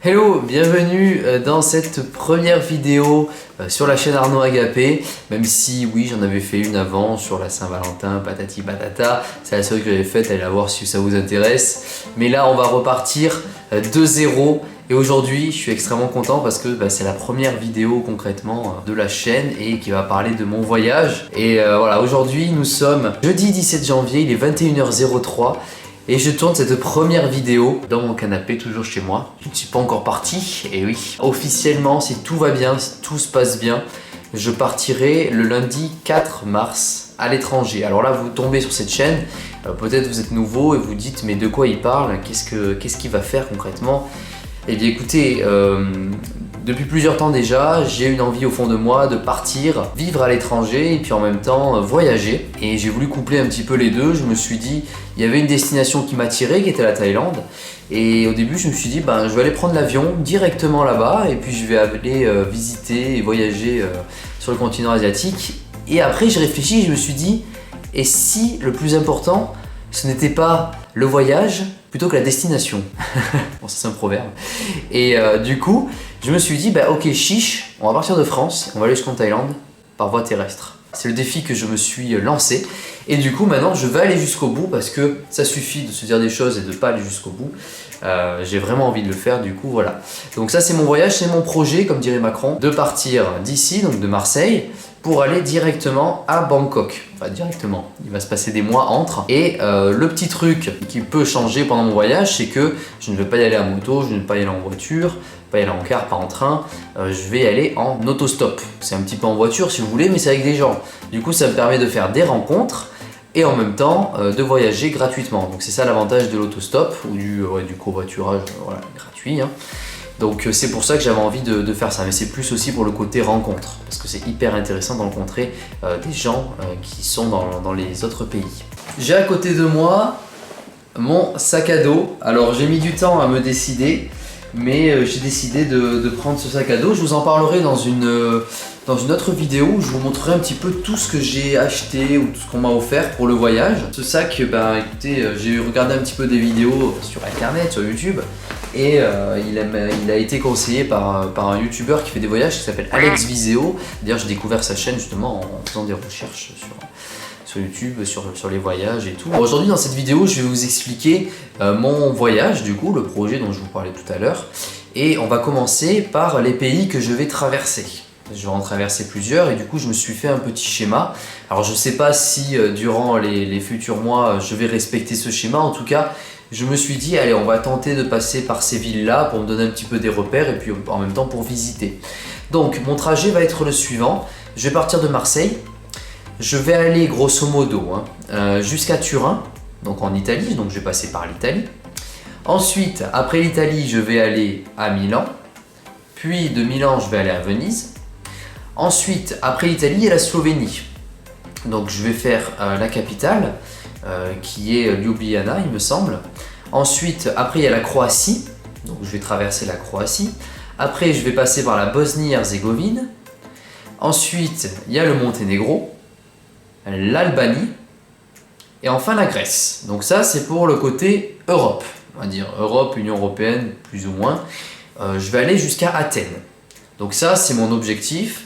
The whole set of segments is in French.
Hello, bienvenue dans cette première vidéo sur la chaîne Arnaud Agapé. Même si oui, j'en avais fait une avant sur la Saint-Valentin, patati patata. C'est la seule que j'avais faite, allez la voir si ça vous intéresse. Mais là, on va repartir de zéro. Et aujourd'hui, je suis extrêmement content parce que c'est la première vidéo concrètement de la chaîne et qui va parler de mon voyage. Et voilà, aujourd'hui, nous sommes jeudi 17 janvier, il est 21h03. Et je tourne cette première vidéo dans mon canapé, toujours chez moi. Je ne suis pas encore parti, et oui. Officiellement, si tout va bien, si tout se passe bien, je partirai le lundi 4 mars à l'étranger. Alors là, vous tombez sur cette chaîne, peut-être vous êtes nouveau et vous dites mais de quoi il parle, qu'est-ce qu'il va faire concrètement? Eh bien écoutez, depuis plusieurs temps déjà, j'ai une envie au fond de moi de partir, vivre à l'étranger et puis en même temps voyager. Et j'ai voulu coupler un petit peu les deux. Je me suis dit, il y avait une destination qui m'attirait, qui était la Thaïlande. Et au début, je me suis dit, je vais aller prendre l'avion directement là-bas et puis je vais aller visiter et voyager sur le continent asiatique. Et après, j'ai réfléchi, je me suis dit, et si le plus important, ce n'était pas le voyage plutôt que la destination? Bon, ça c'est un proverbe. Et du coup, je me suis dit, ok, chiche, on va partir de France, on va aller jusqu'en Thaïlande par voie terrestre. C'est le défi que je me suis lancé. Et du coup, maintenant, je vais aller jusqu'au bout parce que ça suffit de se dire des choses et de ne pas aller jusqu'au bout. J'ai vraiment envie de le faire, du coup, voilà. Donc ça, c'est mon voyage, c'est mon projet, comme dirait Macron, de partir d'ici, donc de Marseille, pour aller directement à Bangkok. Enfin, directement, il va se passer des mois entre. Et le petit truc qui peut changer pendant mon voyage, c'est que je ne vais pas y aller à moto, je ne vais pas y aller en voiture, pas y aller en car, pas en train, je vais y aller en autostop. C'est un petit peu en voiture si vous voulez, mais c'est avec des gens. Du coup, ça me permet de faire des rencontres et en même temps de voyager gratuitement. Donc c'est ça l'avantage de l'autostop ou du covoiturage gratuit. Donc c'est pour ça que j'avais envie de faire ça, mais c'est plus aussi pour le côté rencontre, parce que c'est hyper intéressant de rencontrer des gens qui sont dans les autres pays. J'ai à côté de moi mon sac à dos. Alors j'ai mis du temps à me décider, mais j'ai décidé de prendre ce sac à dos. Je vous en parlerai dans une autre vidéo où je vous montrerai un petit peu tout ce que j'ai acheté ou tout ce qu'on m'a offert pour le voyage. Ce sac, écoutez, j'ai regardé un petit peu des vidéos sur internet, sur YouTube, et il a été conseillé par un youtubeur qui fait des voyages qui s'appelle Alex Viseo. D'ailleurs, j'ai découvert sa chaîne justement en faisant des recherches sur YouTube, sur les voyages et tout. Aujourd'hui, dans cette vidéo, je vais vous expliquer mon voyage, du coup, le projet dont je vous parlais tout à l'heure. Et on va commencer par les pays que je vais traverser. Je vais en traverser plusieurs et du coup, je me suis fait un petit schéma. Alors, je ne sais pas si durant les futurs mois, je vais respecter ce schéma. En tout cas, je me suis dit, allez, on va tenter de passer par ces villes-là pour me donner un petit peu des repères et puis en même temps pour visiter. Donc, mon trajet va être le suivant. Je vais partir de Marseille. Je vais aller grosso modo jusqu'à Turin, donc en Italie, donc je vais passer par l'Italie. Ensuite, après l'Italie, je vais aller à Milan. Puis de Milan, je vais aller à Venise. Ensuite, après l'Italie, il y a la Slovénie. Donc je vais faire la capitale, qui est Ljubljana, il me semble. Ensuite, après, il y a la Croatie. Donc je vais traverser la Croatie. Après, je vais passer par la Bosnie-Herzégovine. Ensuite, il y a le Monténégro, l'Albanie et enfin la Grèce. Donc ça, c'est pour le côté Europe, on va dire Europe, Union Européenne, plus ou moins. Je vais aller jusqu'à Athènes. Donc ça, c'est mon objectif,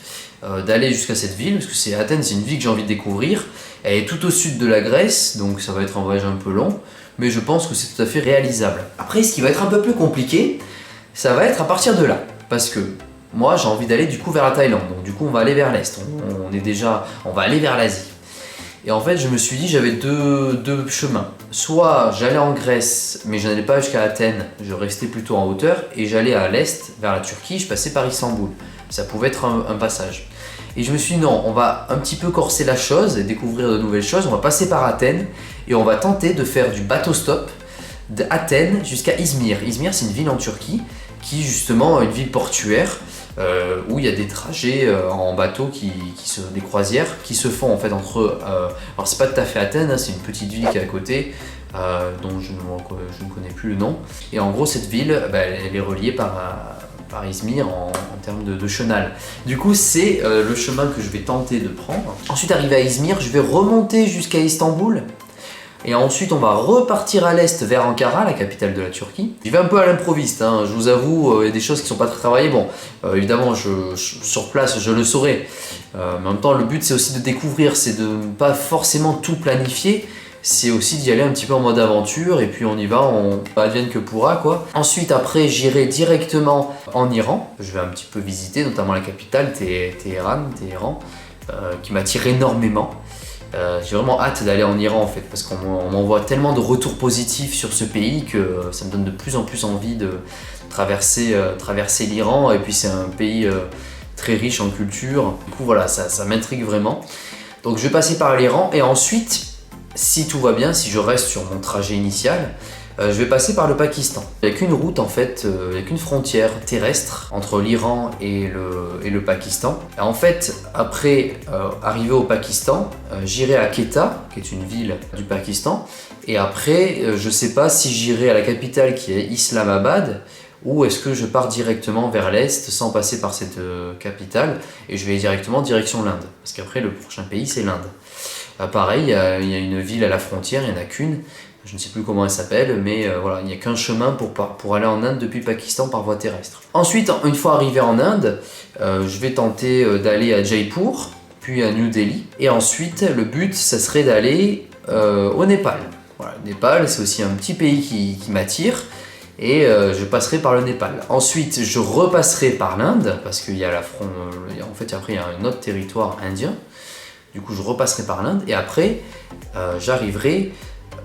d'aller jusqu'à cette ville, parce que Athènes, c'est une ville que j'ai envie de découvrir. Elle est tout au sud de la Grèce, donc ça va être un voyage un peu long, mais je pense que c'est tout à fait réalisable. Après, ce qui va être un peu plus compliqué, ça va être à partir de là, parce que moi, j'ai envie d'aller du coup vers la Thaïlande. Donc du coup, on va aller vers l'Est, on va aller vers l'Asie. Et en fait, je me suis dit, j'avais deux chemins. Soit j'allais en Grèce, mais je n'allais pas jusqu'à Athènes, je restais plutôt en hauteur, et j'allais à l'Est, vers la Turquie, je passais par Istanbul. Ça pouvait être un passage. Et je me suis dit, non, on va un petit peu corser la chose et découvrir de nouvelles choses. On va passer par Athènes, et on va tenter de faire du bateau-stop d'Athènes jusqu'à Izmir. Izmir, c'est une ville en Turquie, qui justement est une ville portuaire, où il y a des trajets en bateau, des croisières qui se font en fait entre... alors c'est pas tout à fait Athènes, c'est une petite ville qui est à côté, dont je ne connais plus le nom. Et en gros cette ville, elle est reliée par Izmir en termes de chenal. Du coup c'est le chemin que je vais tenter de prendre. Ensuite arrivé à Izmir, je vais remonter jusqu'à Istanbul. Et ensuite, on va repartir à l'est vers Ankara, la capitale de la Turquie. J'y vais un peu à l'improviste, hein, je vous avoue, il y a des choses qui ne sont pas très travaillées. Bon, évidemment, sur place, je le saurai. Mais en même temps, le but, c'est aussi de découvrir, c'est de ne pas forcément tout planifier. C'est aussi d'y aller un petit peu en mode aventure, et puis on y va, on advienne que pourra, quoi. Ensuite, après, j'irai directement en Iran. Je vais un petit peu visiter, notamment la capitale, Téhéran, qui m'attire énormément. J'ai vraiment hâte d'aller en Iran en fait, parce qu'on m'envoie tellement de retours positifs sur ce pays que ça me donne de plus en plus envie de traverser l'Iran. Et puis c'est un pays très riche en culture, du coup voilà, ça m'intrigue vraiment. Donc je vais passer par l'Iran et ensuite, si tout va bien, si je reste sur mon trajet initial, je vais passer par le Pakistan. Il n'y a qu'une route en fait, il n'y a qu'une frontière terrestre entre l'Iran et le Pakistan. Et en fait, après arriver au Pakistan, j'irai à Quetta, qui est une ville du Pakistan. Et après, je ne sais pas si j'irai à la capitale qui est Islamabad, ou est-ce que je pars directement vers l'est sans passer par cette capitale et je vais directement direction l'Inde. Parce qu'après, le prochain pays, c'est l'Inde. Pareil, il y a une ville à la frontière, il n'y en a qu'une. Je ne sais plus comment elle s'appelle, mais voilà, il n'y a qu'un chemin pour aller en Inde depuis le Pakistan par voie terrestre. Ensuite, une fois arrivé en Inde, je vais tenter d'aller à Jaipur, puis à New Delhi. Et ensuite, le but, ça serait d'aller au Népal. Voilà, le Népal, c'est aussi un petit pays qui m'attire. Et je passerai par le Népal. Ensuite, je repasserai par l'Inde, parce qu'il y a en fait, après, il y a un autre territoire indien. Du coup, je repasserai par l'Inde. Et après, j'arriverai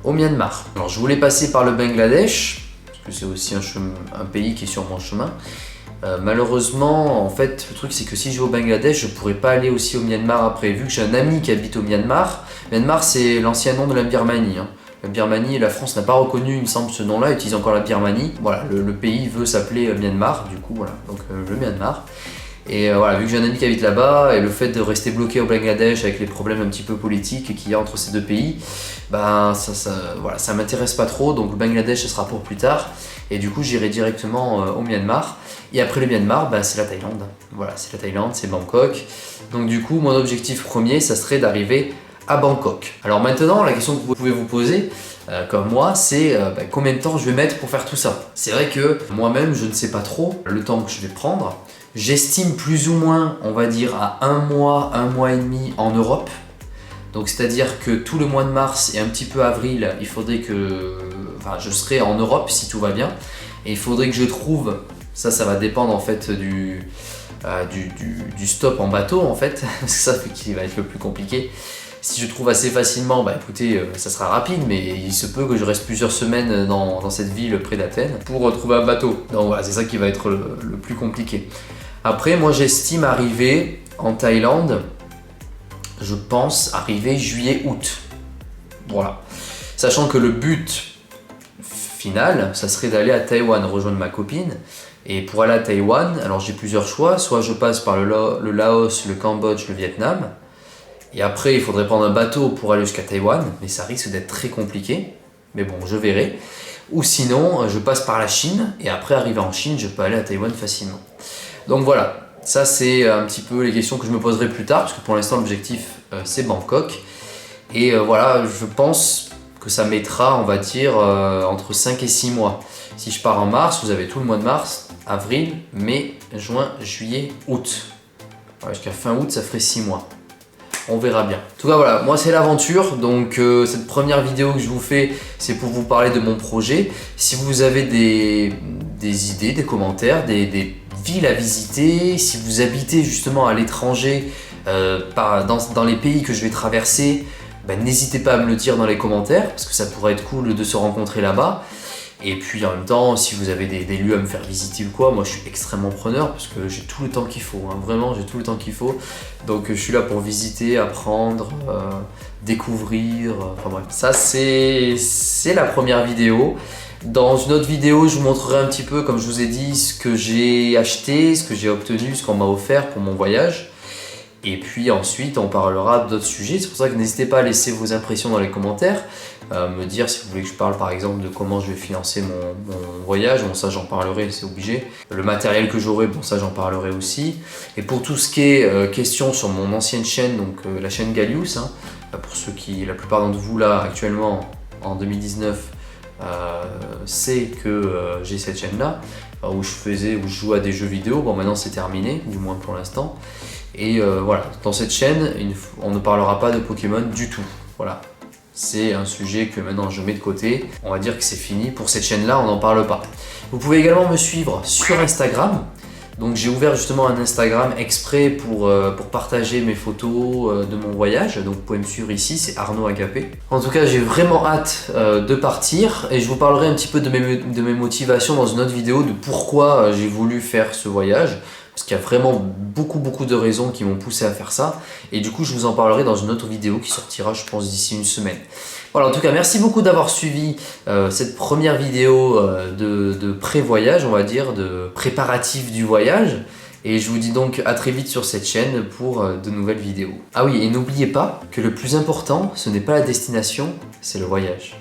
au Myanmar. Alors je voulais passer par le Bangladesh, parce que c'est aussi un pays qui est sur mon chemin. Malheureusement, en fait, le truc c'est que si je vais au Bangladesh, je ne pourrais pas aller aussi au Myanmar après, vu que j'ai un ami qui habite au Myanmar. Myanmar, c'est l'ancien nom de la Birmanie. Hein. La Birmanie, la France n'a pas reconnu, il me semble, ce nom-là, utilise encore la Birmanie. Voilà, le pays veut s'appeler Myanmar, du coup, voilà, donc le Myanmar. Et voilà, vu que j'ai un ami qui habite là-bas, et le fait de rester bloqué au Bangladesh avec les problèmes un petit peu politiques qu'il y a entre ces deux pays, ben voilà, ça m'intéresse pas trop, donc le Bangladesh ce sera pour plus tard. Et du coup j'irai directement au Myanmar. Et après le Myanmar, ben, c'est la Thaïlande. Voilà, c'est la Thaïlande, c'est Bangkok. Donc du coup mon objectif premier, ça serait d'arriver à Bangkok. Alors maintenant, la question que vous pouvez vous poser, comme moi, c'est combien de temps je vais mettre pour faire tout ça. C'est vrai que moi-même, je ne sais pas trop le temps que je vais prendre. J'estime plus ou moins, on va dire, à un mois et demi en Europe. Donc c'est-à-dire que tout le mois de mars et un petit peu avril, il faudrait que... Enfin, je serai en Europe si tout va bien. Et il faudrait que je trouve... Ça va dépendre en fait du stop en bateau en fait. Parce que ça fait qu'il va être le plus compliqué. Si je trouve assez facilement, bah écoutez, ça sera rapide, mais il se peut que je reste plusieurs semaines dans cette ville près d'Athènes pour retrouver un bateau. Donc voilà, c'est ça qui va être le plus compliqué. Après, moi j'estime arriver en Thaïlande, je pense arriver juillet-août. Voilà. Sachant que le but final, ça serait d'aller à Taïwan, rejoindre ma copine. Et pour aller à Taïwan, alors j'ai plusieurs choix. Soit je passe par le Laos, le Cambodge, le Vietnam. Et après, il faudrait prendre un bateau pour aller jusqu'à Taïwan. Mais ça risque d'être très compliqué. Mais bon, je verrai. Ou sinon, je passe par la Chine. Et après, arrivé en Chine, je peux aller à Taïwan facilement. Donc voilà, ça c'est un petit peu les questions que je me poserai plus tard, parce que pour l'instant l'objectif c'est Bangkok. Et voilà, je pense que ça mettra, on va dire, entre 5 et 6 mois. Si je pars en mars, vous avez tout le mois de mars, avril, mai, juin, juillet, août. Voilà, jusqu'à fin août, ça ferait 6 mois. On verra bien. En tout cas voilà, moi c'est l'aventure, donc cette première vidéo que je vous fais, c'est pour vous parler de mon projet. Si vous avez des idées, des commentaires, des villes à visiter, si vous habitez justement à l'étranger, dans les pays que je vais traverser, n'hésitez pas à me le dire dans les commentaires, parce que ça pourrait être cool de se rencontrer là-bas. Et puis en même temps, si vous avez des lieux à me faire visiter ou quoi, moi je suis extrêmement preneur parce que j'ai tout le temps qu'il faut, hein. Vraiment j'ai tout le temps qu'il faut. Donc je suis là pour visiter, apprendre, découvrir, enfin bref. Ça c'est la première vidéo. Dans une autre vidéo, je vous montrerai un petit peu, comme je vous ai dit, ce que j'ai acheté, ce que j'ai obtenu, ce qu'on m'a offert pour mon voyage. Et puis ensuite, on parlera d'autres sujets. C'est pour ça que n'hésitez pas à laisser vos impressions dans les commentaires. Me dire si vous voulez que je parle par exemple de comment je vais financer mon voyage. Bon, ça j'en parlerai, c'est obligé. Le matériel que j'aurai, bon ça j'en parlerai aussi. Et pour tout ce qui est questions sur mon ancienne chaîne, donc la chaîne Gallius, hein, pour ceux qui, la plupart d'entre vous là actuellement, en 2019 sait que j'ai cette chaîne-là, où je joue à des jeux vidéo. Bon, maintenant c'est terminé, du moins pour l'instant. Et voilà, dans cette chaîne, on ne parlera pas de Pokémon du tout. Voilà, c'est un sujet que maintenant je mets de côté. On va dire que c'est fini. Pour cette chaîne-là, on n'en parle pas. Vous pouvez également me suivre sur Instagram. Donc j'ai ouvert justement un Instagram exprès pour partager mes photos de mon voyage. Donc vous pouvez me suivre ici, c'est Arnaud Agapé. En tout cas, j'ai vraiment hâte de partir et je vous parlerai un petit peu de mes motivations dans une autre vidéo de pourquoi j'ai voulu faire ce voyage. Parce qu'il y a vraiment beaucoup de raisons qui m'ont poussé à faire ça. Et du coup, je vous en parlerai dans une autre vidéo qui sortira, je pense, d'ici une semaine. Voilà, en tout cas, merci beaucoup d'avoir suivi cette première vidéo de pré-voyage, on va dire, de préparatif du voyage. Et je vous dis donc à très vite sur cette chaîne pour de nouvelles vidéos. Ah oui, et n'oubliez pas que le plus important, ce n'est pas la destination, c'est le voyage.